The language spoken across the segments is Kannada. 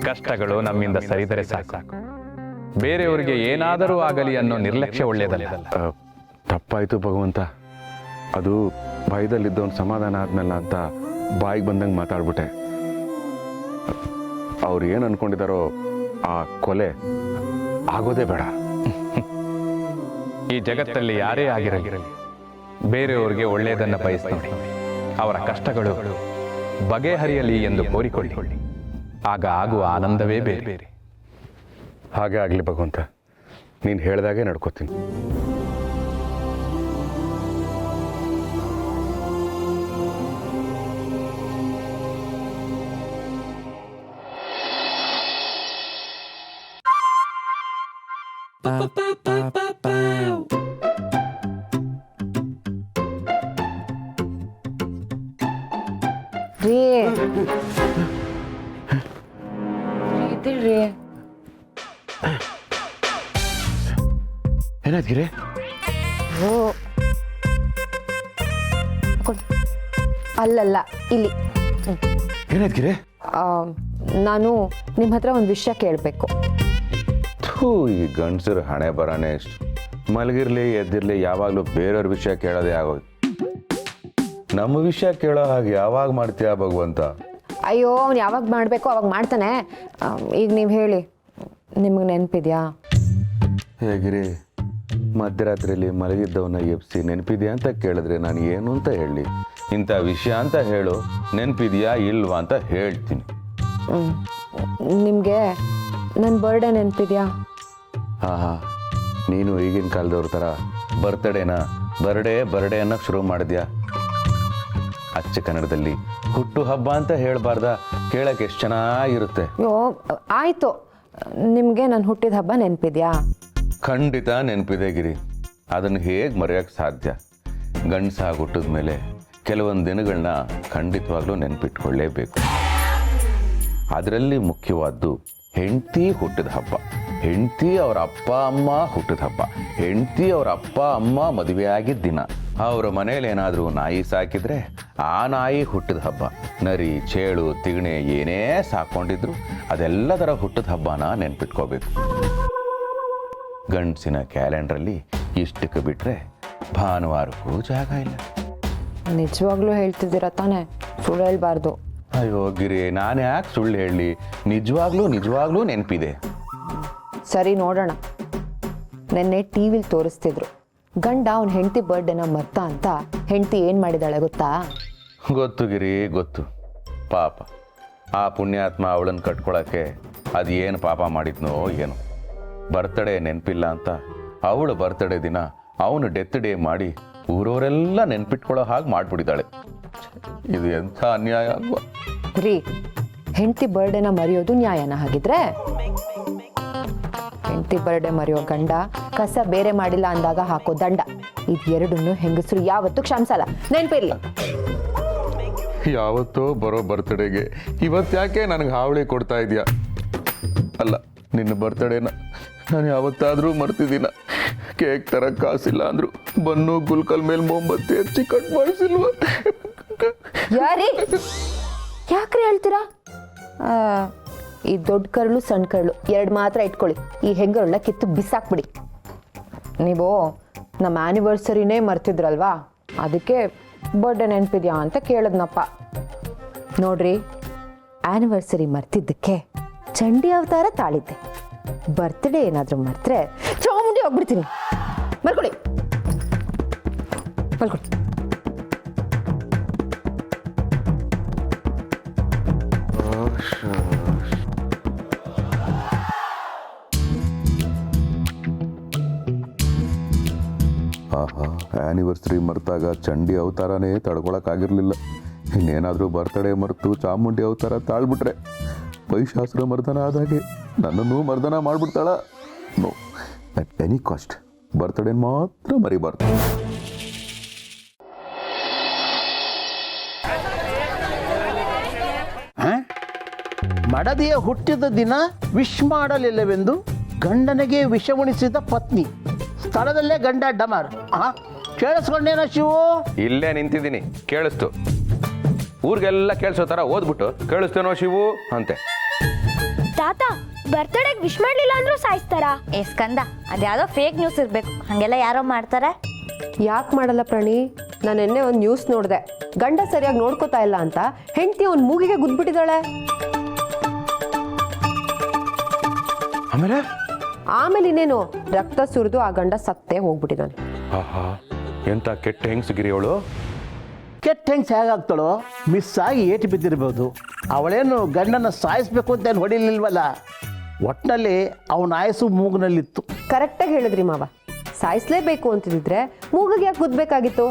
ಕಷ್ಟಗಳು ನಮ್ಮಿಂದ ಸರಿದರೆ ಸಾಕು. ಬೇರೆಯವರಿಗೆ ಏನಾದರೂ ಆಗಲಿ ಅನ್ನೋ ನಿರ್ಲಕ್ಷ್ಯ ಒಳ್ಳೆಯದಲ್ಲ. ತಪ್ಪಾಯ್ತು ಭಗವಂತ. ಅದು ಭಯದಲ್ಲಿದ್ದವನು ಸಮಾಧಾನ ಆದ್ಮೇಲೆ ಅಂತ ಬಾಯಿಗೆ ಬಂದಂಗೆ ಮಾತಾಡ್ಬಿಟ್ಟೆ. ಅವ್ರು ಏನು ಅನ್ಕೊಂಡಿದ್ದಾರೋ ಆ ಕೊಲೆ ಆಗೋದೇ ಬೇಡ. ಈ ಜಗತ್ತಲ್ಲಿ ಯಾರೇ ಆಗಿರಲಿ ಬೇರೆಯವರಿಗೆ ಒಳ್ಳೆಯದನ್ನು ಬಯಸ್ತಾರೆ. ಅವರ ಕಷ್ಟಗಳು ಬಗೆಹರಿಯಲಿ ಎಂದು ಕೋರಿಕೊಳ್ಳಿ. ಆಗ ಆಗುವ ಆನಂದವೇ ಬೇರೆ. ಹಾಗೆ ಆಗಲಿ ಭಗವಂತ, ನೀನು ಹೇಳ್ದಾಗೆ ನಡ್ಕೋತೀನಿ. ರೀ ಇದಿಲ್ರಿ. ಏನಾದ್ಗಿರಿ? ಅಲ್ಲಲ್ಲ, ಇಲ್ಲಿ. ಏನಾದ್ಗಿರಿ? ನಾನು ನಿಮ್ಮ ಹತ್ರ ಒಂದು ವಿಷಯ ಕೇಳಬೇಕು. ಈ ಗಂಡಸರು ಹಣೆ ಬರಾನೆ ಎಷ್ಟು. ಮಲಗಿರ್ಲಿ ಎದ್ದಿರ್ಲಿ ಯಾವಾಗಲೂ ಬೇರೆಯವ್ರ ವಿಷಯ ಕೇಳೋದೇ ಆಗೋದು. ನಮ್ಮ ವಿಷಯ ಕೇಳೋ ಹಾಗೆ ಯಾವಾಗ ಮಾಡ್ತೀಯ ಭಗವಂತ? ಅಯ್ಯೋ, ಅವ್ನು ಯಾವಾಗ ಮಾಡಬೇಕೋ ಅವಾಗ ಮಾಡ್ತಾನೆ. ಈಗ ನೀವು ಹೇಳಿ, ನಿಮಗೆ ನೆನಪಿದ್ಯಾ? ಹೇಗಿರಿ, ಮಧ್ಯರಾತ್ರಿಯಲ್ಲಿ ಮಲಗಿದ್ದವನ್ನ ಎಬ್ಸಿ ನೆನಪಿದ್ಯಾ ಅಂತ ಕೇಳಿದ್ರೆ ನಾನು ಏನು ಅಂತ ಹೇಳಲಿ? ಇಂಥ ವಿಷಯ ಅಂತ ಹೇಳು, ನೆನಪಿದ್ಯಾ ಇಲ್ವಾ ಅಂತ ಹೇಳ್ತೀನಿ. ನಿಮಗೆ ನನ್ನ ಬರ್ಡೇ ನೆನಪಿದ್ಯಾ? ಹಾಂ, ನೀನು ಈಗಿನ ಕಾಲದವ್ರ ಥರ ಬರ್ಡೇ ಅನ್ನೋಕ್ಕೆ ಶುರು ಮಾಡಿದ್ಯಾ? ಅಚ್ಚ ಕನ್ನಡದಲ್ಲಿ ಹುಟ್ಟು ಹಬ್ಬ ಅಂತ ಹೇಳಬಾರ್ದ? ಕೇಳಕ್ಕೆ ಎಷ್ಟು ಚೆನ್ನಾಗಿರುತ್ತೆ. ಅಯ್ಯೋ ಆಯಿತು, ನಿಮಗೆ ನನ್ನ ಹುಟ್ಟಿದ ಹಬ್ಬ ನೆನಪಿದ್ಯಾ? ಖಂಡಿತ ನೆನಪಿದೆ ಗಿರಿ. ಅದನ್ನು ಹೇಗೆ ಮರೆಯೋಕ್ಕೆ ಸಾಧ್ಯ? ಗಂಡಸಾಗಿ ಹುಟ್ಟಿದ ಮೇಲೆ ಕೆಲವೊಂದು ದಿನಗಳನ್ನ ಖಂಡಿತವಾಗ್ಲೂ ನೆನಪಿಟ್ಕೊಳ್ಳೇಬೇಕು. ಅದರಲ್ಲಿ ಮುಖ್ಯವಾದ್ದು ಹೆಂಡತಿ ಹುಟ್ಟಿದ ಹಬ್ಬ, ಹೆಂಡತಿ ಅವರ ಅಪ್ಪ ಅಮ್ಮ ಹುಟ್ಟಿದ ಹಬ್ಬ, ಹೆಂಡತಿ ಅವರ ಅಪ್ಪ ಅಮ್ಮ ಮದುವೆಯಾಗಿದ್ದ ದಿನ, ಅವರ ಮನೇಲಿ ಏನಾದರೂ ನಾಯಿ ಸಾಕಿದ್ರೆ ಆ ನಾಯಿ ಹುಟ್ಟಿದ ಹಬ್ಬ, ನರಿ ಚೇಳು ತಿಗಣೆ ಏನೇ ಸಾಕೊಂಡಿದ್ರು ಅದೆಲ್ಲದರ ಹುಟ್ಟಿದ ಹಬ್ಬನ ನೆನ್ಪಿಟ್ಕೋಬೇಕು. ಗಂಡಸಿನ ಕ್ಯಾಲೆಂಡ್ರಲ್ಲಿ ಇಷ್ಟಕ್ಕೆ ಬಿಟ್ಟರೆ ಭಾನುವಾರಕ್ಕೂ ಜಾಗ ಇಲ್ಲ. ನಿಜವಾಗ್ಲೂ ಹೇಳ್ತಿದ್ದೀರ ತಾನೇ? ಸುಳ್ಳು ಹೇಳ್ಬಾರ್ದು. ಅಯ್ಯೋ ಗಿರಿ, ನಾನು ಯಾಕೆ ಸುಳ್ಳು ಹೇಳಲಿ? ನಿಜವಾಗ್ಲೂ ನೆನಪಿದೆ. ಸರಿ, ನೋಡೋಣ. ನೆನ್ನೆ ಟಿ ವಿಲಿ ತೋರಿಸ್ತಿದ್ರು, ಗಂಡ ಅವನ ಹೆಂಡತಿ ಬರ್ಡೇನ ಮರ್ತ ಅಂತ. ಹೆಂಡತಿ ಏನು ಮಾಡಿದಾಳೆ ಗೊತ್ತಾ? ಗೊತ್ತು ಗಿರಿ, ಗೊತ್ತು. ಪಾಪ ಆ ಪುಣ್ಯಾತ್ಮ ಅವಳನ್ನು ಕಟ್ಕೊಳಕ್ಕೆ ಅದು ಏನು ಪಾಪ ಮಾಡಿದ್ನೋ ಏನೋ. ಬರ್ತಡೇ ನೆನಪಿಲ್ಲ ಅಂತ ಅವಳು ಬರ್ತಡೇ ದಿನ ಅವನು ಡೆತ್ ಡೇ ಮಾಡಿ ಊರವರೆಲ್ಲ ನೆನ್ಪಿಟ್ಕೊಳ್ಳೋ ಹಾಗೆ ಮಾಡಿಬಿಟ್ಟಿದ್ದಾಳೆ. ಇದು ಎಂಥ ಅನ್ಯಾಯ ಅಲ್ವಾ ರೀ? ಹೆಂಡತಿ ಬರ್ಡೇನ ಮರೆಯೋದು ನ್ಯಾಯನ ಹಾಗಿದ್ರೆ? ಹೆಂಡತಿ ಬರ್ಡೇ ಮರೆಯೋ ಗಂಡ ಕಸ ಬೇರೆ ಮಾಡಿಲ್ಲ ಅಂದಾಗ ಹಾಕೋ ದಂಡ, ಇದೆರಡನ್ನು ಹೆಂಗಸರು ಯಾವತ್ತೂ ಕ್ಷಮಿಸಲ್ಲ, ನೆನಪಿರ್ಲಿ. ಯಾವತ್ತೋ ಬರೋ ಬರ್ತಡೇಗೆ ಇವತ್ತು ಯಾಕೆ ನನಗೆ ಹಾವಳಿ ಕೊಡ್ತಾ ಇದೆಯಾ? ಅಲ್ಲ, ನಿನ್ನ ಬರ್ತಡೇನ ನಾನು ಯಾವತ್ತಾದರೂ ಮರ್ತಿದ್ದೀನ? ಕೇಕ್ ತರಕ್ಕೆ ಕಾಸಿಲ್ಲ ಅಂದ್ರು ಬನ್ನು ಗುಲ್ಕಲ್ ಮೇಲೆ ಮೊಂಬತ್ತಿ ಹಚ್ಚಿ ಕಟ್ ಮಾಡಿಸಿಲ್ವ? ಯಾಕ್ರಿ ಹೇಳ್ತೀರಾ? ಈ ದೊಡ್ಡ ಕರಳು ಸಣ್ಣ ಕರಳು ಎರಡು ಮಾತ್ರ ಇಟ್ಕೊಳ್ಳಿ, ಈ ಹೆಂಗರುಳ್ಳ ಕಿತ್ತು ಬಿಸಾಕ್ಬಿಡಿ. ನೀವು ನಮ್ಮ ಆ್ಯನಿವರ್ಸರಿನೇ ಮರ್ತಿದ್ರಲ್ವಾ, ಅದಕ್ಕೆ ಬರ್ಡೇ ನೆನಪಿದ್ಯಾ ಅಂತ ಕೇಳಿದ್ನಪ್ಪ. ನೋಡ್ರಿ, ಆ್ಯನಿವರ್ಸರಿ ಮರ್ತಿದ್ದಕ್ಕೆ ಚಂಡಿ ಅವತಾರ ತಾಳಿದ್ದೆ. ಬರ್ತ್ಡೇ ಏನಾದರೂ ಮರ್ತ್ರೆ ಚಾಮುಂಡಿ ಹೋಗ್ಬಿಡ್ತೀನಿ. ಮಲ್ಕೊಳ್ಳಿ. ಆ್ಯನಿವರ್ಸರಿ ಮರೆತಾಗ ಚಂಡಿ ಅವತಾರನೇ ತಡ್ಕೊಳಕ್ಕಾಗಿರ್ಲಿಲ್ಲ. ಇನ್ನೇನಾದರೂ ಬರ್ತಡೇ ಮರೆತು ಚಾಮುಂಡಿ ಅವತಾರ ತಾಳ್ಬಿಟ್ರೆ ಮಹಿಷಾಸುರ ಮರ್ದನ ಆದಾಗೆ ನನ್ನನ್ನು ಮರ್ದನ ಮಾಡಿಬಿಡ್ತಾಳ. No, at any cost birthday ಮಾತ್ರ ಮರಿಬಾರ್ದು. ಮಡದಿಯ ಹುಟ್ಟಿದ ದಿನ ವಿಶ್ ಮಾಡಲಿಲ್ಲವೆಂದು ಗಂಡನಿಗೆ ವಿಷವುಣಿಸಿದ ಪತ್ನಿ, ಸ್ಥಳದಲ್ಲೇ ಗಂಡ ಡಮರ್. ಕೇಳಿಸ್ಕೊಂಡೇನ ಶಿವು? ಇಲ್ಲೇ ನಿಂತಿದ್ದೀನಿ, ಕೇಳಿಸ್ತು. ಊರಿಗೆಲ್ಲ ಕೇಳಿಸೋ ಥರ ಓದ್ಬಿಟ್ಟು ಕೇಳಿಸ್ತೇನೋ ಶಿವು ಅಂತೆ. ತಾತ ಬರ್ತಡೇಗೆ ವಿಶ್ ಮಾಡ್ಲಿಲ್ಲ ಅಂದ್ರೂ ಸಾಯಿಸ್ತಾರಾ? ಏ ಸ್ಕಂದ, ಅದ್ಯಾವುದೋ ಫೇಕ್ ನ್ಯೂಸ್ ಇರಬೇಕು. ಹಾಗೆಲ್ಲ ಯಾರೋ ಮಾಡ್ತಾರೆ. ಯಾಕೆ ಮಾಡಲ್ಲ ಪ್ರಾಣಿ? ನಾನು ನಿನ್ನೆ ಒಂದು ನ್ಯೂಸ್ ನೋಡಿದೆ. ಗಂಡ ಸರಿಯಾಗಿ ನೋಡ್ಕೋತಾ ಇಲ್ಲ ಅಂತ ಹೆಂಡತಿ ಅವ್ನ ಮೂಗಿಗೆ ಗುದ್ಬಿಟ್ಟಿದ್ದಾಳೆ. ಆಮೇಲೆ ಇನ್ನೇನು ರಕ್ತ ಸುರಿದು ಆ ಗಂಡ ಸತ್ತೇ ಹೋಗ್ಬಿಟ್ಟಿದ್ದಾನೆ. ಆಹಾ, ಎಂಥ ಕೆಟ್ಟ ಹೆಂಗಸುಗಿರಿ ಅವಳು. ಕೆಟ್ಟ ಹೆಂಗ್ಸ್ ಹೇಗಾಗ್ತಾಳೋ? ಮಿಸ್ ಆಗಿ ಏಟು ಬಿದ್ದಿರ್ಬೋದು. ಅವಳೇನು ಗಂಡನ ಸಾಯಿಸ್ಬೇಕು ಅಂತ ಏನು ಹೊಡಿಲಿಲ್ವಲ್ಲ. ಒಟ್ಟಿನಲ್ಲಿ ಅವನ ಆಯಸ್ಸು ಮೂಗಿನಲ್ಲಿತ್ತು. ಕರೆಕ್ಟಾಗಿ ಹೇಳಿದ್ರಿ ಮಾವ. ಸಾಯಿಸ್ಲೇಬೇಕು ಅಂತಿದ್ರೆ ಮೂಗಿಗೆ ಯಾಕೆ ಗುದ್ಬೇಕಾಗಿತ್ತು?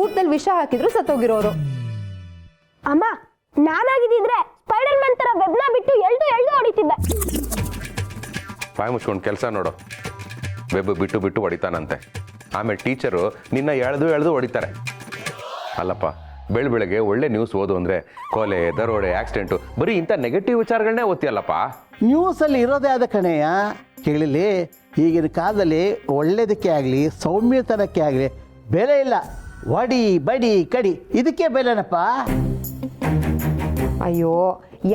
ಊಟದಲ್ಲಿ ವಿಷ ಹಾಕಿದ್ರು ಸತ್ತೋಗಿರೋರು. ಅಮ್ಮ, ನಾನಾಗಿದ್ದಿದ್ರೆ ಸ್ಪೈಡರ್ ಮ್ಯಾನ್ ತರ ವೆಬ್ನ ಬಿಟ್ಟು ಎಳ್ದು ಹೊಡಿತಿದ್ದೆ. ಬಾಯಿ ಮುಚ್ಕೊಂಡು ಕೆಲಸ ನೋಡು. ವೆಬ್ ಬಿಟ್ಟು ಬಿಟ್ಟು ಹೊಡಿತಾನಂತೆ. ಆಮೇಲೆ ಟೀಚರು ನಿನ್ನ ಎಳೆದು ಹೊಡಿತಾರೆ. ಅಲ್ಲಪ್ಪ, ಬೆಳಗ್ಗೆ ಒಳ್ಳೆ ನ್ಯೂಸ್ ಓದು ಅಂದರೆ ಕೊಲೆ, ದರೋಡೆ, ಆಕ್ಸಿಡೆಂಟು, ಬರೀ ಇಂಥ ನೆಗೆಟಿವ್ ವಿಚಾರಗಳನ್ನೇ ಓದ್ತೀಯಲ್ಲಪ್ಪ. ನ್ಯೂಸಲ್ಲಿ ಇರೋದೇ ಆದ ಕಣೆಯ. ಕೇಳಿಲಿ, ಈಗಿನ ಕಾಲದಲ್ಲಿ ಒಳ್ಳೆಯದಕ್ಕೆ ಆಗಲಿ ಸೌಮ್ಯತನಕ್ಕೆ ಆಗಲಿ ಬೆಲೆ ಇಲ್ಲ. ವಡಿ ಬಡಿ ಕಡಿ ಇದಕ್ಕೆ ಬೆಲೆನಪ್ಪ. ಅಯ್ಯೋ,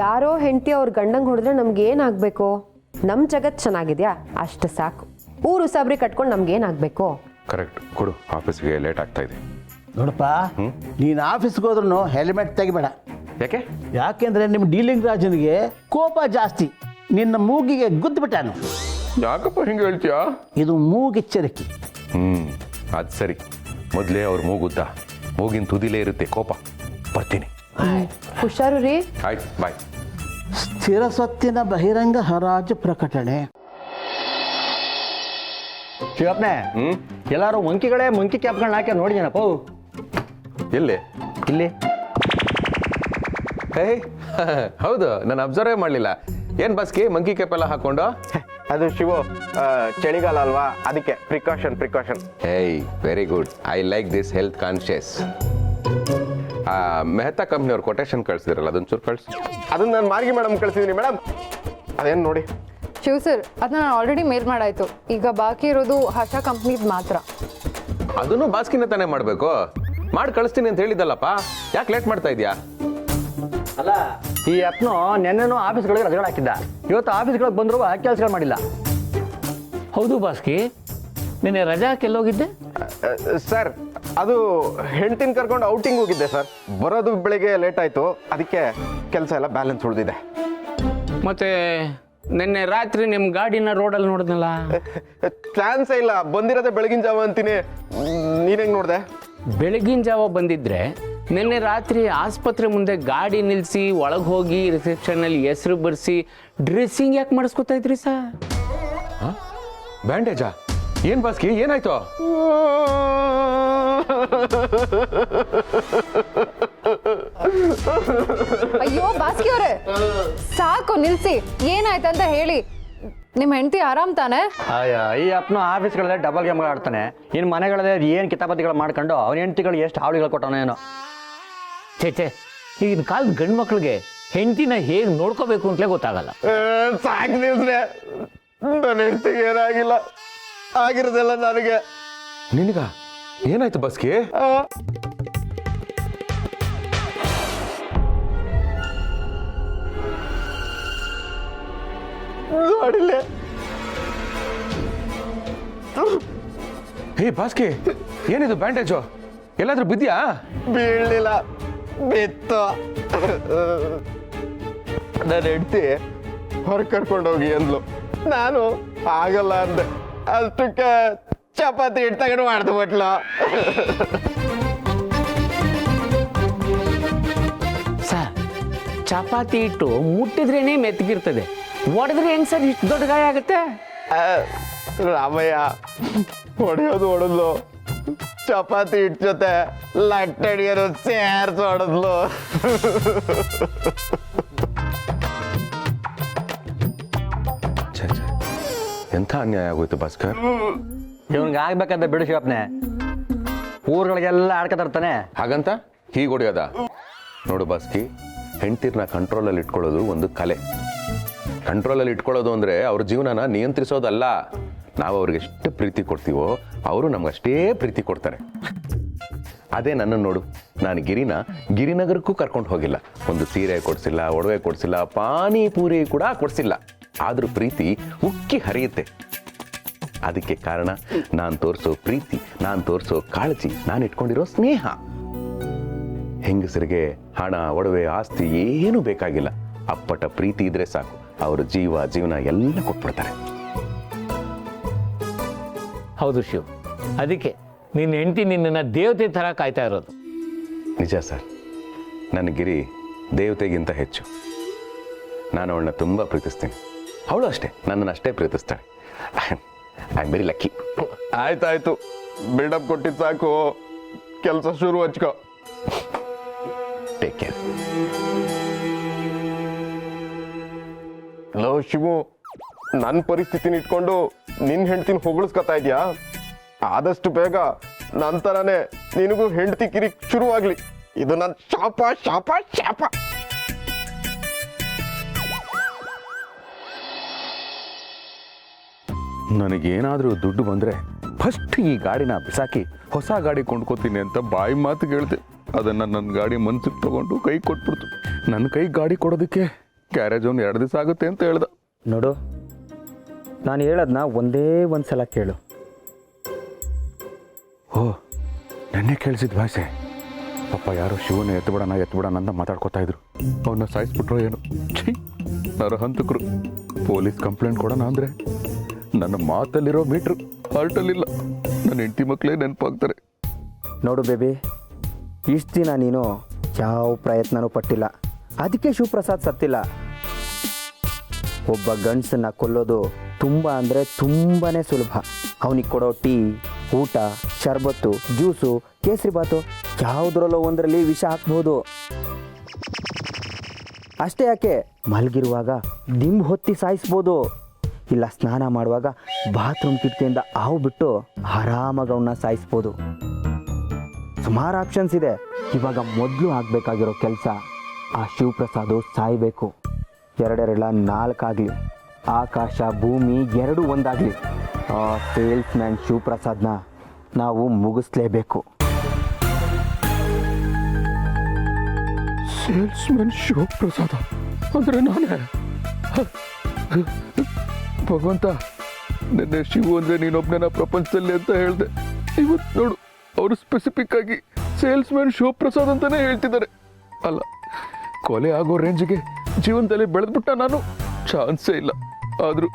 ಯಾರೋ ಹೆಂಡತಿ ಅವ್ರ ಗಂಡಂಗೆ ಹೊಡೆದ್ರೆ ನಮ್ಗೆ ಏನಾಗಬೇಕು? ನಮ್ಮ ಜಗತ್ತು ಚೆನ್ನಾಗಿದ್ಯಾ ಅಷ್ಟು ಸಾಕು. ಊರು ಸಬ್ರಿ ಕಟ್ಕೊಂಡು ನಮ್ಗೇನಾಗಬೇಕು? ಕರೆಕ್ಟ್. ಕೊಡು, ಆಫೀಸ್ಗೆ ಲೇಟ್ ಆಗ್ತಾ ಇದೆ. ನೋಡಪ್ಪ, ನೀನು ಆಫೀಸ್ಗೆ ಹೋದ್ರೂ ಹೆಲ್ಮೆಟ್ ತೆಗಿಬೇಡ. ಯಾಕೆ? ಯಾಕೆಂದ್ರೆ ನಿಮ್ಮ ಡೀಲಿಂಗ್ ರಾಜನಿಗೆ ಕೋಪ ಜಾಸ್ತಿ. ನಿನ್ನ ಮೂಗಿಗೆ ಗುದ್ದು ಬಿಟ್ಟಾನು. ಯಾಕಪ್ಪ ಹಿಂಗೆ ಹೇಳ್ತೀಯಾ? ಇದು ಮೂಗೆಚ್ಚರಿಕೆ. ಅದು ಸರಿ. ಮೊದಲೇ ಅವ್ರ ಮೂಗುದ್ದ, ಮೂಗಿನ ತುದಿಲೇ ಇರುತ್ತೆ ಕೋಪ. ಬರ್ತೀನಿ. ಹುಷಾರು ರೀ. ಆಯ್ತು, ಬಾಯ್. ಸ್ಥಿರ ಸ್ವತ್ತಿನ ಬಹಿರಂಗ ಹರಾಜು ಪ್ರಕಟಣೆ. ಶಿವಪ್ಪನೆ, ಎಲ್ಲಾರು ಮಂಕಿಗಳೇ ಮಂಕಿ ಕ್ಯಾಪ್ಗಳನ್ನ ಹಾಕಿ ನೋಡಿದೇನಪ್ಪ. ಎಲ್ಲಿ? ಇಲ್ಲಿ. ಏಯ್, ಹೌದು, ನಾನು ಅಬ್ಸರ್ವೇ ಮಾಡಲಿಲ್ಲ. ಏನು ಬಸ್ಗೆ ಮಂಕಿ ಕ್ಯಾಪ್ ಎಲ್ಲ ಹಾಕೊಂಡು? ಅದು ಶಿವು, ಚಳಿಗಾಲ ಅಲ್ವಾ, ಅದಕ್ಕೆ ಪ್ರಿಕಾಷನ್. ಏಯ್, very good. I like this health conscious. Mehta ಕಂಪ್ನಿಯವ್ರು ಕೊಟೇಶನ್ ಕಳಿಸಿದ್ರಲ್ಲ, ಅದೊಂಚೂರು ಕಳಿಸಿ. ಅದನ್ನ ನಾನು ಮಾರ್ಗಿ ಮೇಡಮ್ ಕಳಿಸಿದ್ದೀನಿ ಮೇಡಮ್. ಅದೇನು ನೋಡಿ. ಶಿವ್ ಸರ್, ಅದನ್ನ ನಾನು ಆಲ್ರೆಡಿ ಮೇಲ್ ಮಾಡಾಯ್ತು. ಈಗ ಬಾಕಿ ಇರೋದು ಹರ್ಷ ಕಂಪ್ನಿದ್ ಮಾತ್ರ. ಅದನ್ನು ಬಾಸ್ಕಿನ ತಾನೇ ಮಾಡಬೇಕು. ಮಾಡಿ ಕಳಿಸ್ತೀನಿ ಅಂತ ಹೇಳಿದ್ದಲ್ಲಪ್ಪ, ಯಾಕೆ ಲೇಟ್ ಮಾಡ್ತಾ ಇದೆಯಾ? ಅಲ್ಲ, ಈ ಅಪ್ನು ನೆನ್ನೆನೂ ಆಫೀಸ್ಗಳಿಗೆ ರಜೆಗಳು ಹಾಕಿದ್ದ. ಇವತ್ತು ಆಫೀಸ್ಗಳಿಗೆ ಬಂದರೂ ಕೆಲಸಗಳು ಮಾಡಿಲ್ಲ. ಹೌದು ಬಾಸ್ಕಿ, ನಿನ್ನೆ ರಜಾ ಎಲ್ಲೋಗಿದ್ದೆ? ಸರ್, ಅದು ಹೆಂಡ್ತಿನ ಕರ್ಕೊಂಡು ಔಟಿಂಗ್ ಹೋಗಿದ್ದೆ ಸರ್. ಬರೋದು ಬೆಳಿಗ್ಗೆ ಲೇಟ್ ಆಯಿತು, ಅದಕ್ಕೆ ಕೆಲಸ ಎಲ್ಲ ಬ್ಯಾಲೆನ್ಸ್ ಉಳಿದಿದೆ. ಮತ್ತೆ ನಿನ್ನೆ ರಾತ್ರಿ ನಿಮ್ಮ ಗಾಡಿನ ರೋಡಲ್ಲಿ ನೋಡಿದ್ನಲ್ಲ? ಚಾನ್ಸೇ ಇಲ್ಲ, ಬಂದಿರೋದೇ ಬೆಳಗಿನ ಜಾವ ಅಂತೀನಿ. ನೀನು ಹೆಂಗೆ ನೋಡಿದೆ? ಬೆಳಗಿನ ಜಾವ ಬಂದಿದ್ರೆ ನಿನ್ನೆ ರಾತ್ರಿ ಆಸ್ಪತ್ರೆ ಮುಂದೆ ಗಾಡಿ ನಿಲ್ಲಿಸಿ ಒಳಗೆ ಹೋಗಿ ರಿಸೆಪ್ಷನಲ್ಲಿ ಹೆಸರು ಬರೆಸಿ ಡ್ರೆಸ್ಸಿಂಗ್ ಯಾಕೆ ಮಾಡಿಸ್ಕೊತಾ ಇದ್ರಿ ಸರ್? ಬ್ಯಾಂಡೇಜಾ? ಏನು ಬಾಸ್ಕಿ, ಏನಾಯ್ತು? ಅಯ್ಯೋ ಬಾಸ್ಕಿ ಅವರೇ, ಸಾಕು ನಿಲ್ಸಿ. ಏನಾಯ್ತಂತ ಹೇಳಿ. ನಿಮ್ಮ ಹೆಂಡತಿ ಆರಾಮ್ ತಾನೆ? ಈ ಅಪ್ನು ಆಫೀಸ್ಗಳಲ್ಲೇ ಡಬಲ್ ಗೇಮ್ಗಳು ಆಡ್ತಾನೆ. ಇನ್ನು ಮನೆಗಳಲ್ಲೇ ಏನು ಕಿತಾಪತಿಗಳು ಮಾಡ್ಕೊಂಡು ಅವನ ಹೆಂಡತಿಗಳು ಎಷ್ಟು ಹಾವಳಿಗಳು ಕೊಟ್ಟವನ ಏನೋ. ಚೇಚೆ, ಈಗಿನ ಕಾಲದ ಗಂಡು ಮಕ್ಳಿಗೆ ಹೆಂಡತಿನ ಹೇಗೆ ನೋಡ್ಕೋಬೇಕು ಅಂತಲೇ ಗೊತ್ತಾಗಲ್ಲ. ಸಾಕು ನಿಲ್ಸ್ರೆ, ನನ್ನ ಹೆಂಡ್ತಿಗೆ ಏನಾಗಿಲ್ಲ, ಆಗಿರೋದೆಲ್ಲ ನನಗೆ. ನಿನಗ ಏನಾಯ್ತು ಬಸ್ಗೆ? ನೋಡಿಲ್ಲ. ಹೇ ಬಾಸ್ಗೆ, ಏನಿದು ಬ್ಯಾಂಡೇಜು? ಎಲ್ಲಾದ್ರೂ ಬಿದ್ಯಾ? ಬೀಳಲಿಲ್ಲ, ಬಿತ್ತು. ನನ್ನ ಹೆಂಡ್ತಿ ಹೊರಗೆ ಕರ್ಕೊಂಡೋಗಿ ಅಂದ್ಲು. ನಾನು ಆಗಲ್ಲ ಅಂದೆ. ಅಷ್ಟಕ್ಕೆ ಚಪಾತಿ ಹಿಟ್ಟು ತಗೊಂಡು ಮಾಡ್ದು ಬಿಟ್ಲು. ಸರ್, ಚಪಾತಿ ಹಿಟ್ಟು ಮುಟ್ಟಿದ್ರೇನೆ ಮೆತ್ತಗಿರ್ತದೆ, ಒಡೆದ್ರೆ ಹೆಂಗ್ ಸರ್ ಇಷ್ಟು ದೊಡ್ಡ ಗಾಯ ಆಗುತ್ತೆ? ರಾಮಯ್ಯ ಹೊಡೆದ್ಲು. ಚಪಾತಿ ಹಿಟ್ಟು ಜೊತೆ ಲಟ್ಟಣಿಯನ್ನು ಸೇರ್ಸಿ ಹೊಡೆದ್ಲು. ಎಂಥ ಅನ್ಯಾಯ ಆಗೋಯ್ತು ಭಾಸ್ಕರ್. ಇವನ್ಗೆ ಆಗ್ಬೇಕಂತ ಬಿಡು ಶಿವಪ್ಪನೆ. ಊರುಗಳಿಗೆಲ್ಲ ಆಡ್ಕೊತಿರ್ತಾನೆ. ಹಾಗಂತ ಹೀಗೆ ಹೊಡೆಯೋದ? ನೋಡು ಬಾಸ್ಕಿ, ಹೆಂಡ್ತಿರ್ನ ಕಂಟ್ರೋಲಲ್ಲಿ ಇಟ್ಕೊಳ್ಳೋದು ಒಂದು ಕಲೆ. ಕಂಟ್ರೋಲಲ್ಲಿ ಇಟ್ಕೊಳ್ಳೋದು ಅಂದರೆ ಅವ್ರ ಜೀವನನ ನಿಯಂತ್ರಿಸೋದಲ್ಲ. ನಾವು ಅವ್ರಿಗೆ ಎಷ್ಟು ಪ್ರೀತಿ ಕೊಡ್ತೀವೋ ಅವರು ನಮಗಷ್ಟೇ ಪ್ರೀತಿ ಕೊಡ್ತಾರೆ. ಅದೇ ನನ್ನನ್ನು ನೋಡು, ನಾನು ಗಿರಿನಗರಕ್ಕೂ ಕರ್ಕೊಂಡು ಹೋಗಿಲ್ಲ. ಒಂದು ಸೀರೆ ಕೊಡಿಸಿಲ್ಲ, ಒಡವೆ ಕೊಡಿಸಿಲ್ಲ, ಪಾನಿಪೂರಿ ಕೂಡ ಕೊಡಿಸಿಲ್ಲ. ಆದರೂ ಪ್ರೀತಿ ಉಕ್ಕಿ ಹರಿಯುತ್ತೆ. ಅದಕ್ಕೆ ಕಾರಣ ನಾನು ತೋರಿಸೋ ಪ್ರೀತಿ, ನಾನು ತೋರಿಸೋ ಕಾಳಜಿ, ನಾನು ಇಟ್ಕೊಂಡಿರೋ ಸ್ನೇಹ. ಹೆಂಗಸರಿಗೆ ಹಣ, ಒಡವೆ, ಆಸ್ತಿ ಏನೂ ಬೇಕಾಗಿಲ್ಲ. ಅಪ್ಪಟ ಪ್ರೀತಿ ಇದ್ರೆ ಸಾಕು, ಅವರು ಜೀವನ ಎಲ್ಲ ಕೊಟ್ಬಿಡ್ತಾರೆ. ಹೌದು ಶಿವ್, ಅದಕ್ಕೆ ನಿನ್ನ ಹೆಂಡತಿ ನಿನ್ನನ್ನು ದೇವತೆ ಥರ ಕಾಯ್ತಾ ಇರೋದು. ನಿಜ ಸರ್, ನನ್ನ ಗಿರಿ ದೇವತೆಗಿಂತ ಹೆಚ್ಚು. ನಾನು ಅವಳನ್ನ ತುಂಬ ಪ್ರೀತಿಸ್ತೀನಿ. ಅವಳು ಅಷ್ಟೇ ನನ್ನನ್ನು ಅಷ್ಟೇ ಪ್ರೀತಿಸ್ತಾಳೆ. I am very lucky. ಆಯ್ತಾಯ್ತು, ಬಿಲ್ಡಪ್ ಕೊಟ್ಟಿದ್ದು ಸಾಕು, ಕೆಲಸ ಶುರು ಹಚ್ಕೋ. Take care. ಲೋ ಶಿವು, ನನ್ನ ಪರಿಸ್ಥಿತಿನ ಇಟ್ಕೊಂಡು ನಿನ್ನ ಹೆಂಡ್ತಿನ ಹೊಗಳಿಸ್ಕೊತಾ ಇದೆಯಾ? ಆದಷ್ಟು ಬೇಗ ನನ್ನ ಥರನೇ ನಿನಗೂ ಹೆಂಡ್ತಿ ಕಿರಿ ಶುರುವಾಗ್ಲಿ. ಇದು ನನ್ನ ಶಾಪ ಶಾಪ ಶಾಪ. ನನಗೇನಾದರೂ ದುಡ್ಡು ಬಂದರೆ ಫಸ್ಟ್ ಈ ಗಾಡಿನ ಬಿಸಾಕಿ ಹೊಸ ಗಾಡಿ ಕೊಂಡ್ಕೋತೀನಿ ಅಂತ ಬಾಯಿ ಮಾತು ಕೇಳಿದೆ. ಅದನ್ನು ನನ್ನ ಗಾಡಿ ಮನ್ಸಿಗೆ ತಗೊಂಡು ಕೈ ಕೊಟ್ಬಿಡ್ತು. ನನ್ನ ಕೈ ಗಾಡಿ ಕೊಡೋದಕ್ಕೆ ಗ್ಯಾರೇಜ್ ಒಂದು 2 ದಿವಸ ಆಗುತ್ತೆ ಅಂತ ಹೇಳ್ದ. ನೋಡು, ನಾನು ಹೇಳೋದನ್ನ ಒಂದೇ ಒಂದು ಸಲ ಕೇಳು. ಓ, ನೆನ್ನೆ ಕೇಳಿಸಿದ ಭಾಷೆ. ಪಾಪ ಯಾರೋ ಶಿವನ ಎತ್ಬಿಡೋಣ ಅಂತ ಮಾತಾಡ್ಕೋತಾ ಇದ್ರು. ಅವನ್ನ ಸಾಯಿಸ್ಬಿಟ್ರೋ ಏನು? ಛೀ, ನರಹಂತಕರು. ಪೊಲೀಸ್ ಕಂಪ್ಲೇಂಟ್ ಕೊಡೋಣ ಅಂದರೆ ನನ್ನ ಮಾತಲ್ಲಿರೋ ಮೀಟ್ರು ಹಾರ್ಟಲ್ಲಿಲ್ಲ. ನನ್ನ ಹೆಂಡತಿ ಮಕ್ಕಳೇ ನೆನಪಾಗ್ತಾರೆ. ನೋಡು ಬೇಬಿ, ಇಷ್ಟು ದಿನ ನೀನು ಯಾವ ಪ್ರಯತ್ನನೂ ಪಟ್ಟಿಲ್ಲ, ಅದಕ್ಕೆ ಶಿವಪ್ರಸಾದ್ ಸತ್ತಿಲ್ಲ. ಒಬ್ಬ ಗಂಡಸನ್ನ ಕೊಲ್ಲೋದು ತುಂಬ ಅಂದರೆ ತುಂಬಾ ಸುಲಭ. ಅವನಿಗೆ ಕೊಡೋ ಟೀ, ಊಟ, ಶರ್ಬತ್ತು, ಜ್ಯೂಸು, ಕೇಸರಿ ಬಾತು ಯಾವುದರಲ್ಲೋ ಒಂದರಲ್ಲಿ ವಿಷ ಹಾಕ್ಬೋದು. ಅಷ್ಟೇ ಯಾಕೆ, ಮಲಗಿರುವಾಗ ದಿಂಬು ಹೊತ್ತಿ ಸಾಯಿಸ್ಬೋದು. ಇಲ್ಲ ಸ್ನಾನ ಮಾಡುವಾಗ ಬಾತ್ರೂಮ್ ಕಿಟಕಿಯಿಂದ ಹಾವು ಬಿಟ್ಟು ಆರಾಮಾಗಿ ಅವನ್ನ ಸಾಯಿಸ್ಬೋದು. ಸುಮಾರು ಆಪ್ಷನ್ಸ್ ಇದೆ. ಇವಾಗ ಮೊದಲು ಆಗಬೇಕಾಗಿರೋ ಕೆಲಸ, ಆ ಶಿವಪ್ರಸಾದು ಸಾಯಬೇಕು. 2 4 ಆಗಲಿ, ಆಕಾಶ ಭೂಮಿ 2 ಒಂದಾಗಲಿ, ಆ ಸೇಲ್ಸ್ ಮ್ಯಾನ್ ಶಿವಪ್ರಸಾದ್ನ ನಾವು ಮುಗಿಸ್ಲೇಬೇಕು. ಸೇಲ್ಸ್ಮನ್ ಶಿವಪ್ರಸಾದ ಅಂದರೆ ನಾನೇ? ಭಗವಂತ, ನಿನ್ನೆ ಶಿವು ಅಂದರೆ ನೀನೊಬ್ಬನ ಪ್ರಪಂಚದಲ್ಲಿ ಅಂತ ಹೇಳಿದೆ. ಇವತ್ತು ನೋಡು, ಅವರು ಸ್ಪೆಸಿಫಿಕ್ ಆಗಿ ಸೇಲ್ಸ್ಮನ್ ಶಿವಪ್ರಸಾದ್ ಅಂತಾನೆ ಹೇಳ್ತಿದ್ದಾರೆ. ಅಲ್ಲ, ಕೊಲೆ ಆಗೋ ರೇಂಜ್ಗೆ ಜೀವನದಲ್ಲಿ ಬೆಳೆದ್ಬಿಟ್ಟ ನಾನು? ಚಾನ್ಸೇ ಇಲ್ಲ. ಆದರೂ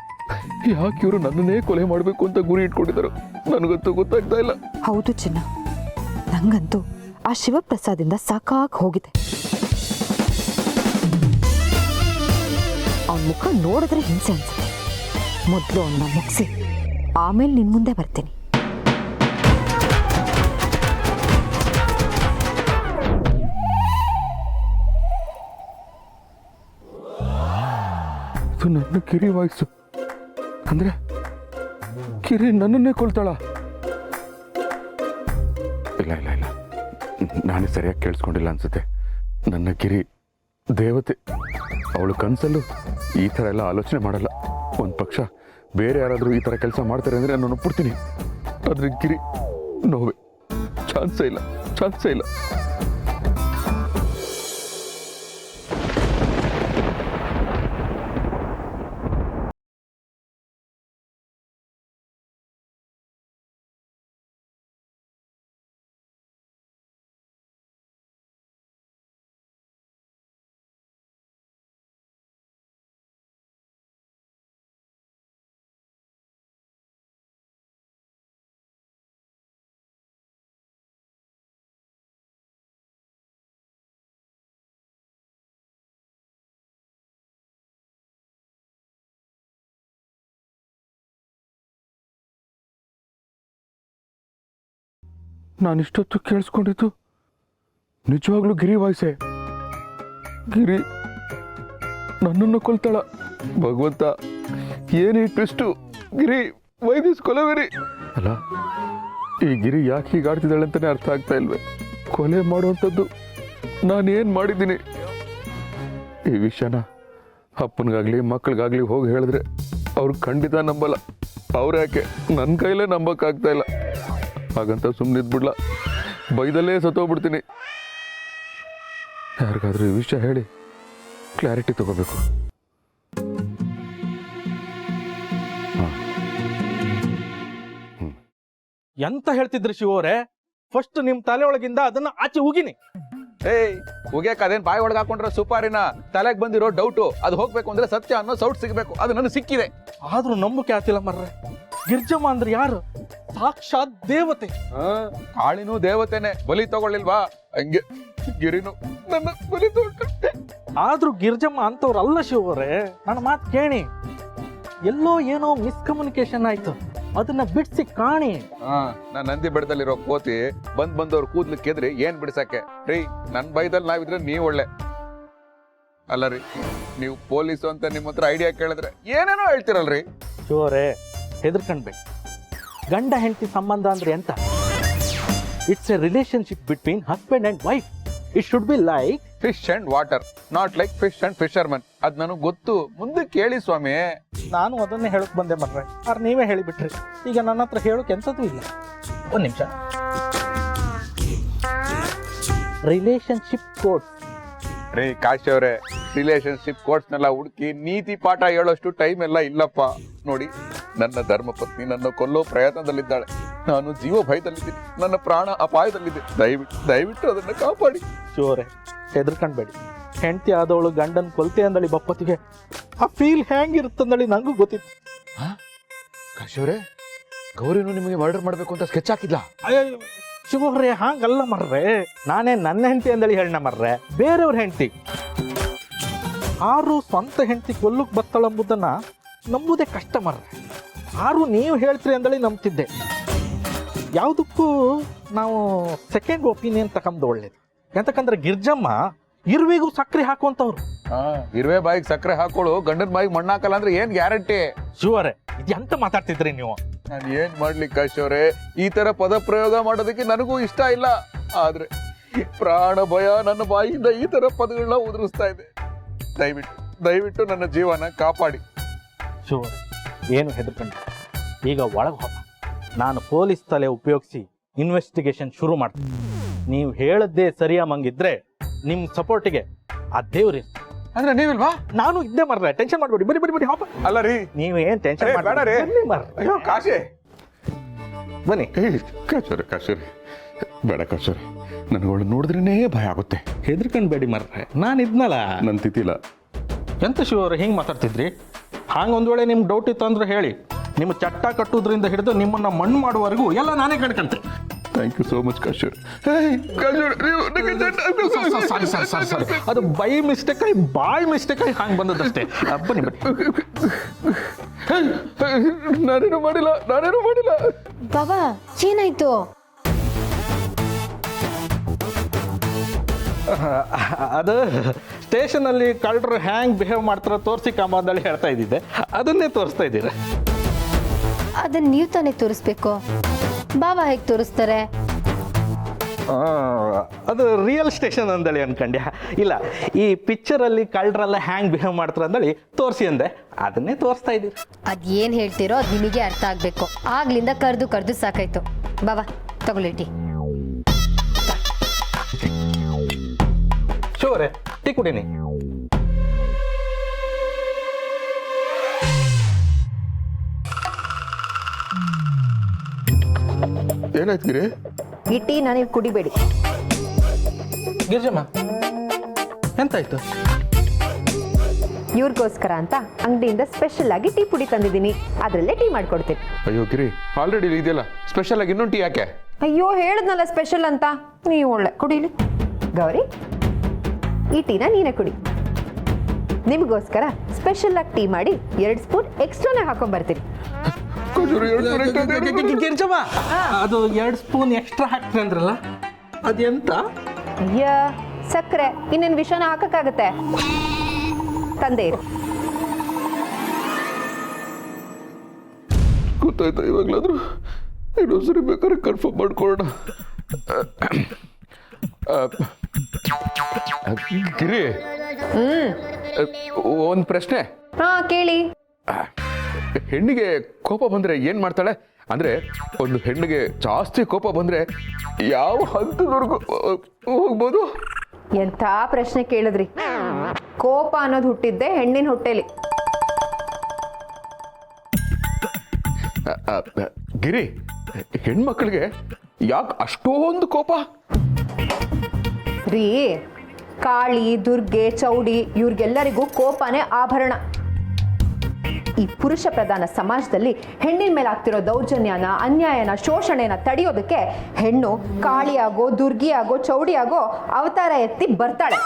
ಯಾಕೆ ಇವರು ನನ್ನನ್ನೇ ಕೊಲೆ ಮಾಡಬೇಕು ಅಂತ ಗುರಿ ಇಟ್ಕೊಂಡಿದ್ದಾರೆ ನನಗಂತೂ ಗೊತ್ತಾಗ್ತಾ ಇಲ್ಲ. ಹೌದು ಚಿನ್ನ, ನಂಗಂತೂ ಆ ಶಿವಪ್ರಸಾದಿಂದ ಸಾಕಾಗಿ ಹೋಗಿದೆ. ಅವನ ಮುಖ ನೋಡಿದ್ರೆ ಹಿಂಸೆ ಅನ್ಸುತ್ತೆ. ಮೊದಲು ಅವನ್ನ ಮುಗಿಸಿ ಆಮೇಲೆ ನಿನ್ ಮುಂದೆ ಬರ್ತೀನಿ. ಇದು ನನ್ನ ಕಿರಿ ವಾಯ್ಸು ಅಂದ್ರೆ ಕಿರಿ ನನ್ನನ್ನೇ ಕೊಲ್ತಾಳ? ಇಲ್ಲ ಇಲ್ಲ ಇಲ್ಲ, ನಾನೇ ಸರಿಯಾಗಿ ಕೇಳಿಸ್ಕೊಂಡಿಲ್ಲ ಅನ್ಸುತ್ತೆ. ನನ್ನ ಕಿರಿ ದೇವತೆ. ಅವಳು ಕನಸಲ್ಲೂ ಈ ಥರ ಎಲ್ಲ ಆಲೋಚನೆ ಮಾಡಲ್ಲ. ಒಂದು ಪಕ್ಷ ಬೇರೆ ಯಾರಾದರೂ ಈ ಥರ ಕೆಲಸ ಮಾಡ್ತಾರೆ ಅಂದರೆ ನಾನು ಒಪ್ಪಿಡ್ತೀನಿ. ಆದರೆ ಗಿರಿ ನೋವೇ, ಚಾನ್ಸೇ ಇಲ್ಲ, ಚಾನ್ಸೇ ಇಲ್ಲ. ನಾನಿಷ್ಟೊತ್ತು ಕೇಳಿಸ್ಕೊಂಡಿದ್ದು ನಿಜವಾಗ್ಲೂ ಗಿರಿ ವಾಯ್ಸೆ. ಗಿರಿ ನನ್ನನ್ನು ಕೊಲ್ತಾಳ? ಭಗವಂತ, ಏನೇ ಟ್ವಿಸ್ಟು! ಗಿರಿ ವೈದಿಸ್ ಕೊಲೆವೆರಿ ಅಲ್ಲ. ಈ ಗಿರಿ ಯಾಕೆ ಹೀಗಾಡ್ತಿದ್ದಾಳೆ ಅಂತಾನೆ ಅರ್ಥ ಆಗ್ತಾ ಇಲ್ವೇ? ಕೊಲೆ ಮಾಡುವಂಥದ್ದು ನಾನೇನು ಮಾಡಿದ್ದೀನಿ? ಈ ವಿಷಯನ ಅಪ್ಪನಿಗಾಗಲಿ ಮಕ್ಕಳಿಗಾಗಲಿ ಹೋಗಿ ಹೇಳಿದ್ರೆ ಅವ್ರು ಖಂಡಿತ ನಂಬಲ್ಲ. ಅವ್ರು ಯಾಕೆ ನನ್ನ ಕೈಲೇ ನಂಬಕ್ಕಾಗ್ತಾ ಇಲ್ಲ. ಹಾಗಂತ ಸುಮ್ಮನಿದ್ಬಿಡ್ಲ, ಬೈದಲ್ಲೇ ಸತ್ತೋಗ್ಬಿಡ್ತೀನಿ. ಯಾರಿಗಾದ್ರೂ ಈ ವಿಷಯ ಹೇಳಿ ಕ್ಲಾರಿಟಿ ತಗೋಬೇಕು. ಎಂತ ಹೇಳ್ತಿದ್ರಿ ಶಿವರೇ? ಫಸ್ಟ್ ನಿಮ್ ತಲೆ ಒಳಗಿಂದ ಅದನ್ನ ಆಚೆ ಉಗಿನಿ. ಏಯ್ ಉಗ್ಯಾಕ ಅದೇನ್ ಬಾಯಿ ಒಳಗೆ ಹಾಕೊಂಡ್ರೆ ಸುಪಾರಿನ ತಲೆಗೆ ಬಂದಿರೋ ಡೌಟು ಅದು ಹೋಗ್ಬೇಕು ಅಂದ್ರೆ ಸತ್ಯ ಅನ್ನೋ ಸೌಟ್ ಸಿಗ್ಬೇಕು. ಅದು ನನಗೆ ಸಿಕ್ಕಿದೆ. ಆದ್ರೂ ನಂಬಿಕೆ ಆತಿಲ್ಲ ಮರ್ರೆ. ಗಿರ್ಜಮ್ಮ ಅಂದ್ರೆ ಯಾರು? ಸಾಕ್ಷಾತ್ ದೇವತೆ. ಕಾಳಿನೂ ದೇವತೆನೆ, ಬಲಿ ತಗೊಳ್ಳಿಲ್ವಾ? ಹಂಗೆ ಗಿರಿನು ನನ್ನ ಬಲಿ ತಗೊಂಡು. ಆದ್ರೂ ಗಿರ್ಜಮ್ಮ ಅಂತವ್ರಲ್ಲ ಶಿವರೇ. ನನ್ನ ಮಾತು ಕೇಳಿ. ಎಲ್ಲೋ ಏನೋ ಮಿಸ್ಕಮ್ಯುನಿಕೇಶನ್ ಆಯ್ತು, ಅದನ್ನ ಬಿಡ್ಸಿ ಕಾಣಿ. ನಾನ್ ನಂದಿ ಬೆಟ್ಟದಲ್ಲಿರೋ ಕೋತಿ ಬಂದವ್ರು ಕೂದ್ಲು ಕೆದ್ರಿ ಏನ್ ಬಿಡ್ಸಕ್ಕೆ ರೀ? ನನ್ ಬೈದಲ್ಲಿ ನಾವಿದ್ರೆ ನೀವ್ ಒಳ್ಳೆ ಅಲ್ಲ ರೀ. ನೀವು ಪೊಲೀಸು ಅಂತ ನಿಮ್ಮ ಹತ್ರ ಐಡಿಯಾ ಕೇಳಿದ್ರೆ ಏನೇನೋ ಹೇಳ್ತಿರಲ್ರಿ. ಶಿವರೇ, ಹೆದರ್ಕಣ್ಬೇಕು. ಗಂಡ ಹೆಂಡತಿ ಸಂಬಂಧ ಅಂದ್ರೆ ಎಂತ? It's A relationship between husband and wife. It should be like fish and water, not like fish and fisherman. ಅದ್ ನನಗ್ ಗೊತ್ತು. ಮುಂದೆ ಕೇಳಿ ಸ್ವಾಮಿ. ನಾನು ಅದನ್ನೇ ಹೇಳಕ್ ಬಂದೆ ಮರ್ರೆ. ಆದ್ರೆ ನೀವೇ ಹೇಳಿಬಿಟ್ರಿ. ಈಗ ನನ್ನ ಹತ್ರ ಹೇಳೋಕೆ ಎಂಥದ್ದು ಇಲ್ಲ. ಒಂದ್ ನಿಮಿಷ. ರಿಲೇಶನ್ಶಿಪ್ ಕೋಡ್ ರೀ ಕಾಶಿ ಅವರೇ, ರಿಲೇಶನ್ಶಿಪ್ ಕೋರ್ಟ್ಸ್ನೆಲ್ಲ ಹುಡುಕಿ ನೀತಿ ಪಾಠ ಹೇಳೋಷ್ಟು ಟೈಮ್ ಎಲ್ಲ ಇಲ್ಲಪ್ಪ. ನೋಡಿ, ನನ್ನ ಧರ್ಮಪತ್ನಿ ನನ್ನ ಕೊಲ್ಲೋ ಪ್ರಯತ್ನದಲ್ಲಿದ್ದಾಳೆ. ನಾನು ಜೀವ ಭಯದಲ್ಲಿದ್ದೀನಿ, ನನ್ನ ಪ್ರಾಣ ಅಪಾಯದಲ್ಲಿದೆ. ದಯವಿಟ್ಟು ಅದನ್ನ ಕಾಪಾಡಿ. ಶಿವರೇ, ಹೆದರ್ಕಣ್ಬೇಡಿ. ಹೆಂಡತಿ ಆದವಳು ಗಂಡನ್ ಕೊಲ್ತೆ ಅಂದಳಿ ಬಪ್ಪತ್ತಿಗೆ ಆ ಫೀಲ್ ಹೆಂಗಿರುತ್ತಂದಳಿ ನಂಗೂ ಗೊತ್ತಿತ್ತು. ಕಾಶಿ ಅವರೇ, ಗೌರಿನು ನಿಮಗೆ ಮರ್ಡರ್ ಮಾಡ್ಬೇಕು ಅಂತ ಸ್ಕೆಚ್ ಹಾಕಿದ್ಲ? ಅಯ್ಯೋ ಶಿವರೇ, ಹಾಗಲ್ಲ ಮರ್ರೆ. ನಾನೇ ನನ್ನ ಹೆಂಡತಿ ಅಂದಳಿ ಹೇಳಣ ಮರ್ರೆ, ಬೇರೆಯವ್ರ ಹೆಂಡತಿ. ಆರು ಸ್ವಂತ ಹೆಂಡತಿ ಕೊಲ್ಲಕ್ ಬತ್ತಳಂಬುದನ್ನ ನಂಬುದೇ ಕಷ್ಟ ಮರ್ರೆ. ಆರು ನೀವು ಹೇಳ್ತೀರಿ ಅಂದಳಿ ನಂಬ್ತಿದ್ದೆ. ಯಾವುದಕ್ಕೂ ನಾವು ಸೆಕೆಂಡ್ ಒಪಿನಿಯನ್ ತಗೊಂಡು ಒಳ್ಳೇದು. ಎಂತಕಂದ್ರೆ ಗಿರ್ಜಮ್ಮ ಇರುವೆಗೂ ಸಕ್ಕರೆ ಹಾಕುವಂತವ್ರು. ಇರುವೆ ಬಾಯಿಗೆ ಸಕ್ಕರೆ ಹಾಕೊಳ್ಳು, ಗಂಡನ ಬಾಯಿಗೆ ಮಣ್ಣು ಹಾಕಲ್ಲ ಅಂದ್ರೆ ಏನ್ ಗ್ಯಾರಂಟಿ? ಶಿವರೇ, ಇದು ಎಂತ ಮಾತಾಡ್ತಿದ್ರಿ ನೀವು? ನಾನು ಏನ್ ಮಾಡ್ಲಿ ಕಾಶಿ ಅವರೇ? ಈ ತರ ಪದ ಪ್ರಯೋಗ ಮಾಡೋದಕ್ಕೆ ನನಗೂ ಇಷ್ಟ ಇಲ್ಲ. ಆದ್ರೆ ಪ್ರಾಣ ಭಯ ನನ್ನ ಬಾಯಿಯಿಂದ ಈ ತರ ಪದಗಳನ್ನ ಉದುರಿಸ್ತಾ ಇದೆ. ದಯವಿಟ್ಟು ನನ್ನ ಜೀವನ ಕಾಪಾಡಿ. ಶಿವರೇ, ಏನು ಹೆದರ್ಕೊಂಡು ಈಗ ಒಳಗೆ ಹೋಗ. ನಾನು ಪೊಲೀಸ್ ತಲೆ ಉಪಯೋಗಿಸಿ ಇನ್ವೆಸ್ಟಿಗೇಷನ್ ಶುರು ಮಾಡ್ತೀನಿ. ನೀವು ಹೇಳದ್ದೇ ಸರಿಯಾಮಂಗಿದ್ರೆ ನಿಮ್ಮ ಸಪೋರ್ಟಿಗೆ ಆ ದೇವ್ರಿ. ಅಂದ್ರೆ ನೀವಿಲ್ವಾ? ನಾನು ಇದ್ದೇ ಮರ್ರೆ, ಟೆನ್ಷನ್ ಮಾಡ್ಬೇಡಿ. ಬರಿ ಹಾಪ. ಅಲ್ಲ ರೀ, ನೀವು ಏನ್ ಟೆನ್ಷನ್ ಬೇಡ ರೀ. ಅಯ್ಯೋ ಕಾಶಿ, ಬನ್ನಿ. ಕಾಶರಿ ಬೇಡ ಕಾಶರಿ, ನನಗಳು ನೋಡಿದ್ರೇನೇ ಭಯ ಆಗುತ್ತೆ. ಹೆದರ್ಕೊಂಡ್ಬೇಡಿ ಮರ್ರೆ, ನಾನು ಇದ್ನಲ್ಲ. ನನ್ನ ತಿಥಿಲ. ಎಂತ ಶಿವರೇ ಹಿಂಗೆ ಮಾತಾಡ್ತಿದ್ರಿ? ಹಾಂಗೆ ಒಂದ್ ವೇಳೆ ನಿಮ್ಗೆ ಡೌಟ್ ಇತ್ತು ಅಂದ್ರೆ ಹೇಳಿ. ನಿಮ್ಮ ಚಟ್ಟ ಕಟ್ಟುವುದರಿಂದ ಹಿಡಿದು ನಿಮ್ಮನ್ನ ಮಣ್ಣು ಮಾಡುವವರೆಗೂ ಎಲ್ಲ ನಾನೇ ಕಣ್ಕಂತೆ. ಥ್ಯಾಂಕ್ ಯು ಸೋ ಮಚ್ ಕಾಶರಿ. ಸಾರಿ, ಅದು ಬೈ ಮಿಸ್ಟೇಕ್ ಆಗಿ ಬಾಯ್ ಮಿಸ್ಟೇಕ್ ಆಗಿ ಹಾಂಗೆ ಬಂದದಷ್ಟೇ. ಬನ್ನಿ. ನಾನೇನು ಮಾಡಿಲ್ಲ. ಬಾಬಾ, ಏನಾಯ್ತು? ಅದು ಸ್ಟೇಷನಲ್ಲಿ ಕಳ್ಳರು ಹ್ಯಾಂಗ್ ಬಿಹೇವ್ ಮಾಡ್ತಾರೋ ತೋರಿಸಿ ಕಾಂಬಂದಲ್ಲಿ ಹೇಳ್ತಾ ಇದ್ದಿದ್ದೆ. ಅದನ್ನೇ ತೋರಿಸ್ತಾ ಇದ್ದೀರ. ಅದನ್ನ ನೀವು ತಾನೇ ತೋರಿಸ್ಬೇಕು. ಬಾಬಾ ಹೇಗೆ ತೋರಿಸ್ತಾರೆ? ಅದು ರಿಯಲ್ ಸ್ಟೇಷನ್ ಅಂದಳಿ ಅನ್ಕಂಡ್ಯ. ಇಲ್ಲ, ಈ ಪಿಕ್ಚರಲ್ಲಿ ಕಳ್ಳರೆಲ್ಲ ಹ್ಯಾಂಗ್ ಬಿಹೇವ್ ಮಾಡ್ತಾರೆ ಅಂದಳಿ ತೋರಿಸಿ ಅಂದೆ. ಅದನ್ನೇ ತೋರಿಸ್ತಾ ಇದ್ದೀರಿ. ಅದೇನು ಹೇಳ್ತೀರೋ ಅದು ನಿಮಗೆ ಅರ್ಥ ಆಗಬೇಕು. ಆಗ್ಲಿಂದ ಕರೆದು ಸಾಕಾಯ್ತು. ಬಾಬಾ ತಗೊಳ್ಳಿ ಟೀ. ಶೋರೆ, ಟೀ ಕುಡೀನಿ. ಏನಾಯ್ತು ಗಿರಿ? ಈ ಟೀ ನನಗೆ ಕುಡಿಬೇಡಿ. ಗಿರ್ಜಮ್ಮ, ಎಂತಾಯ್ತು? ಇವ್ರಿಗೋಸ್ಕರ ಅಂತ ಅಂಗಡಿಯಿಂದ ಸ್ಪೆಷಲ್ ಆಗಿ ಟೀ ಪುಡಿ ತಂದಿದ್ದೀನಿ. ಅದರಲ್ಲೇ ಟೀ ಮಾಡ್ಕೊಡ್ತೀನಿ. ಅಯ್ಯೋ ಗಿರಿ, ಆಲ್ರೆಡಿ ಇದೆಯಲ್ಲ ಸ್ಪೆಷಲ್ ಆಗಿ ಇನ್ನೊಂದು ಟೀ ಯಾಕೆ? ಅಯ್ಯೋ, ಹೇಳಿದ್ನಲ್ಲ ಸ್ಪೆಷಲ್ ಅಂತ. ನೀವು ಒಳ್ಳೆ ಕುಡೀಲಿ. ಗೌರಿ, ಈ ಟೀನ ನೀನೇ ಕುಡಿ. ನಿಮಗೋಸ್ಕರ ಸ್ಪೆಷಲ್ ಆಗಿ ಟೀ ಮಾಡಿ 2 ಸ್ಪೂನ್ ಎಕ್ಸ್ಟ್ರಾನೇ ಹಾಕೊಂಡ್ಬರ್ತೀನಿ. ಗಿರ್ಜಮ್ಮ, ಅದು 2 ಸ್ಪೂನ್ ಎಕ್ಸ್ಟ್ರಾ ಹಾಕ್ತೀರಿ ಅಂದ್ರಲ್ಲ, ಅದೆಂತ? ಅಯ್ಯ, ಸಕ್ಕರೆ. ಇನ್ನೇನು ವಿಷನ ಹಾಕಕ್ಕಾಗತ್ತೆ? ತಂದೆ ಇರು. ಗೊತ್ತಾಯ್ತಾ ಇವಾಗ್ಲಾದ್ರು? ಇನ್ನೊಂದ್ಸರಿ ಬೇಕಾದ್ರೆ ಕನ್ಫರ್ಮ್ ಮಾಡ್ಕೊಳ್ಳೋಣ. ಗಿರಿ, ಒಂದು ಪ್ರಶ್ನೆ. ಹಾ, ಕೇಳಿ. ಹೆಣ್ಣಿಗೆ ಕೋಪ ಬಂದ್ರೆ ಏನ್ ಮಾಡ್ತಾಳೆ? ಅಂದ್ರೆ ಒಂದು ಹೆಣ್ಣಿಗೆ ಜಾಸ್ತಿ ಕೋಪ ಬಂದ್ರೆ ಯಾವ ಹಂತದವರೆಗೂ ಹೋಗ್ಬೋದು? ಎಂಥ ಪ್ರಶ್ನೆ ಕೇಳಿದ್ರಿ. ಕೋಪ ಅನ್ನೋದು ಹುಟ್ಟಿದ್ದೆ ಹೆಣ್ಣಿನ ಹೊಟ್ಟೆಲಿ. ಗಿರಿ, ಹೆಣ್ಮಕ್ಳಿಗೆ ಯಾಕೆ ಅಷ್ಟೊಂದು ಕೋಪ? ರೀ, ಕಾಳಿ, ದುರ್ಗೆ, ಚೌಡಿ ಇವ್ರಿಗೆಲ್ಲರಿಗೂ ಕೋಪನೇ ಆಭರಣ. ಈ ಪುರುಷ ಪ್ರಧಾನ ಸಮಾಜದಲ್ಲಿ ಹೆಣ್ಣಿನ ಮೇಲೆ ಆಗ್ತಿರೋ ದೌರ್ಜನ್ಯನ, ಅನ್ಯಾಯನ, ಶೋಷಣೆನ ತಡೆಯೋದಕ್ಕೆ ಹೆಣ್ಣು ಕಾಳಿಯಾಗೋ, ದುರ್ಗಿಯಾಗೋ, ಚೌಡಿಯಾಗೋ ಅವತಾರ ಎತ್ತಿ ಬರ್ತಾಳೆ.